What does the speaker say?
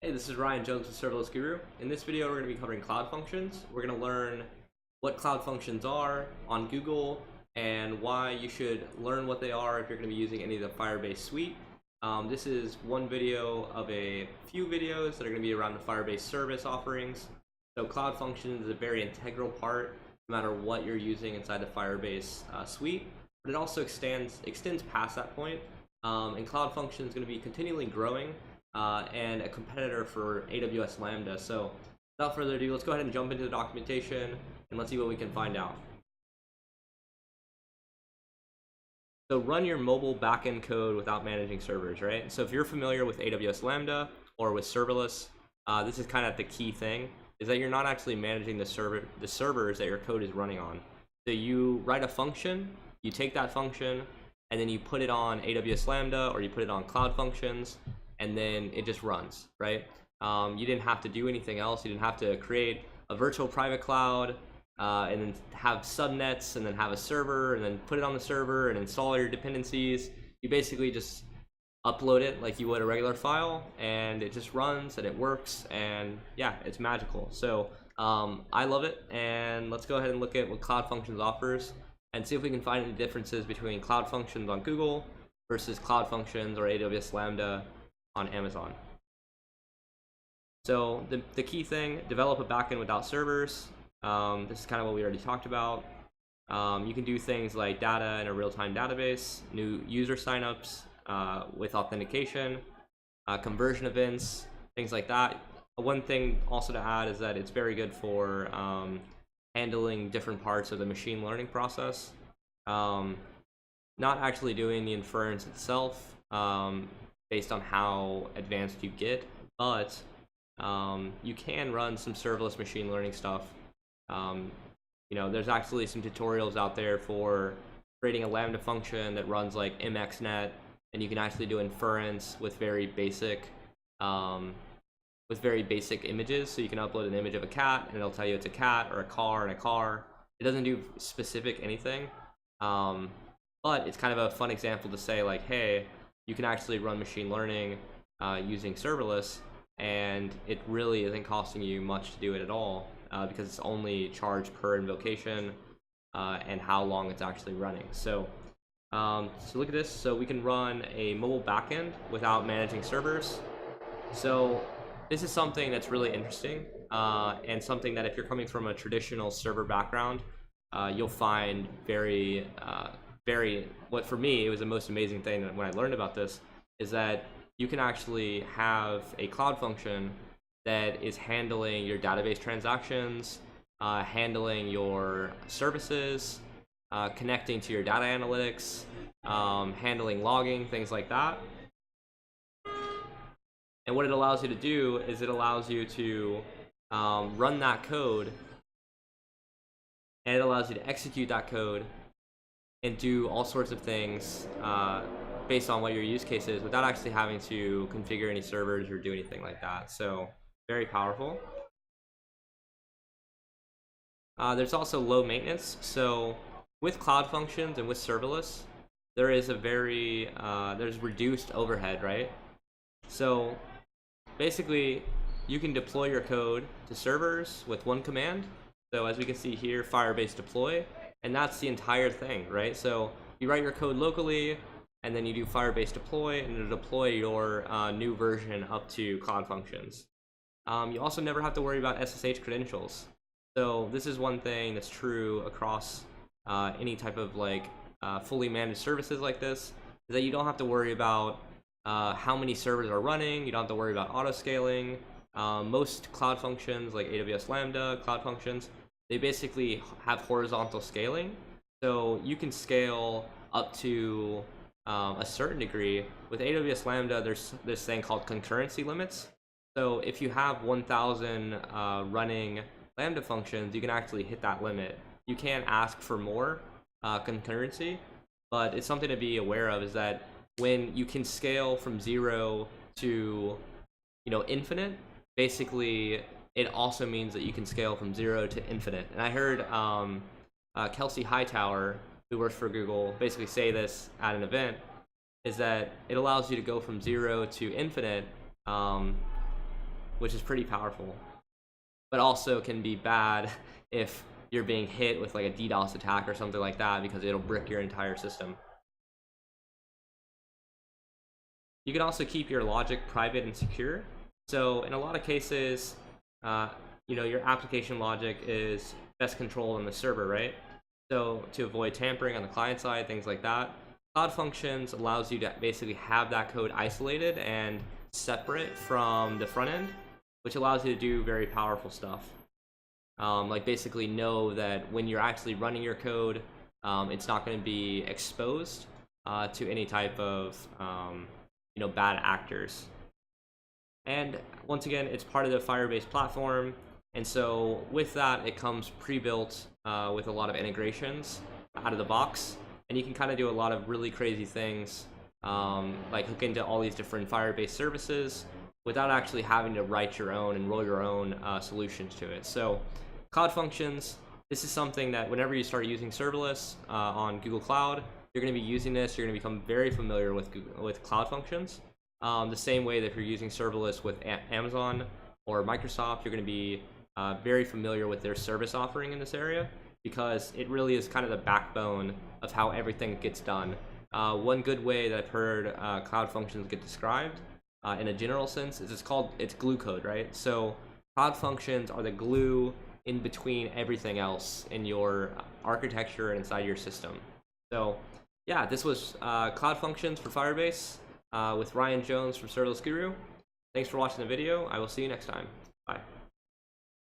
Hey, this is Ryan Jones with Serverless Guru. In this video, we're going to be covering Cloud Functions. We're going to learn what Cloud Functions are on Google and why you should learn what they are if you're going to be using any of the Firebase suite. This is one video of a few videos that are going to be around the Firebase service offerings. So Cloud Functions is a very integral part no matter what you're using inside the Firebase suite, but it also extends past that point. And Cloud Functions is going to be continually growing and a competitor for AWS Lambda. So without further ado, let's go ahead and jump into the documentation and let's see what we can find out. So run your mobile backend code without managing servers, right? So if you're familiar with AWS Lambda or with serverless, this is kind of the key thing, is that you're not actually managing the servers that your code is running on. So you write a function, you take that function, and then you put it on AWS Lambda or you put it on Cloud Functions, and then it just runs, right? You didn't have to do anything else. You didn't have to create a virtual private cloud and then have subnets and then have a server and then put it on the server and install all your dependencies. You basically just upload it like you would a regular file, and it just runs and it works, and yeah, it's magical. So I love it, and let's go ahead and look at what Cloud Functions offers and see if we can find any differences between Cloud Functions on Google versus Cloud Functions or AWS Lambda on Amazon. So the key thing, develop a backend without servers. This is kind of what we already talked about. You can do things like data in a real-time database, new user signups with authentication, conversion events, things like that. One thing also to add is that it's very good for handling different parts of the machine learning process. Not actually doing the inference itself based on how advanced you get, but you can run some serverless machine learning stuff. You know, there's actually some tutorials out there for creating a Lambda function that runs like mxnet, and you can actually do inference with very basic images. So you can upload an image of a cat, and it'll tell you it's a cat, or a car and a car. It doesn't do specific anything, but it's kind of a fun example to say like, hey, you can actually run machine learning using serverless, and it really isn't costing you much to do it at all because it's only charged per invocation and how long it's actually running. So look at this. So we can run a mobile backend without managing servers. So this is something that's really interesting and something that if you're coming from a traditional server background, you'll find very what for me it was the most amazing thing when I learned about this is that you can actually have a cloud function that is handling your database transactions, handling your services, connecting to your data analytics, handling logging, things like that. And what it allows you to do is it allows you to run that code, and it allows you to execute that code and do all sorts of things based on what your use case is without actually having to configure any servers or do anything like that. So very powerful. There's also low maintenance. So with Cloud Functions and with serverless, there is a there's reduced overhead, right? So basically, you can deploy your code to servers with one command. So as we can see here, Firebase deploy, and that's the entire thing, right? So you write your code locally, and then you do Firebase deploy, and it'll deploy your new version up to Cloud Functions. You also never have to worry about SSH credentials. So this is one thing that's true across any type of like fully managed services like this, is that you don't have to worry about how many servers are running. You don't have to worry about auto scaling. Most Cloud Functions like AWS Lambda, Cloud Functions, they basically have horizontal scaling. So you can scale up to a certain degree. With AWS Lambda, there's this thing called Concurrency Limits. So if you have 1,000 running Lambda functions, you can actually hit that limit. You can ask for more concurrency, but it's something to be aware of is that when you can scale from 0 to infinite, basically it also means that you can scale from 0 to infinite. And I heard Kelsey Hightower, who works for Google, basically say this at an event, is that it allows you to go from 0 to infinite which is pretty powerful, but also can be bad if you're being hit with like a DDoS attack or something like that, because it'll brick your entire system. You can also keep your logic private and secure. So in a lot of cases, you know, your application logic is best controlled on the server, right? So to avoid tampering on the client side, things like that, Cloud Functions allows you to basically have that code isolated and separate from the front end, which allows you to do very powerful stuff. Like basically know that when you're actually running your code, it's not going to be exposed to any type of you know, bad actors. And once again, it's part of the Firebase platform, and so with that, it comes pre-built with a lot of integrations out of the box, and you can kind of do a lot of really crazy things, like hook into all these different Firebase services without actually having to write your own and roll your own solutions to it. So Cloud Functions, this is something that whenever you start using serverless on Google Cloud, you're going to be using this. You're going to become very familiar with Cloud Functions. The same way that if you're using serverless with Amazon or Microsoft, you're going to be very familiar with their service offering in this area, because it really is kind of the backbone of how everything gets done. One good way that I've heard Cloud Functions get described in a general sense is it's glue code, right? So Cloud Functions are the glue in between everything else in your architecture and inside your system. So yeah, this was Cloud Functions for Firebase with Ryan Jones from Serverless Guru. Thanks for watching the video. I will see you next time. Bye.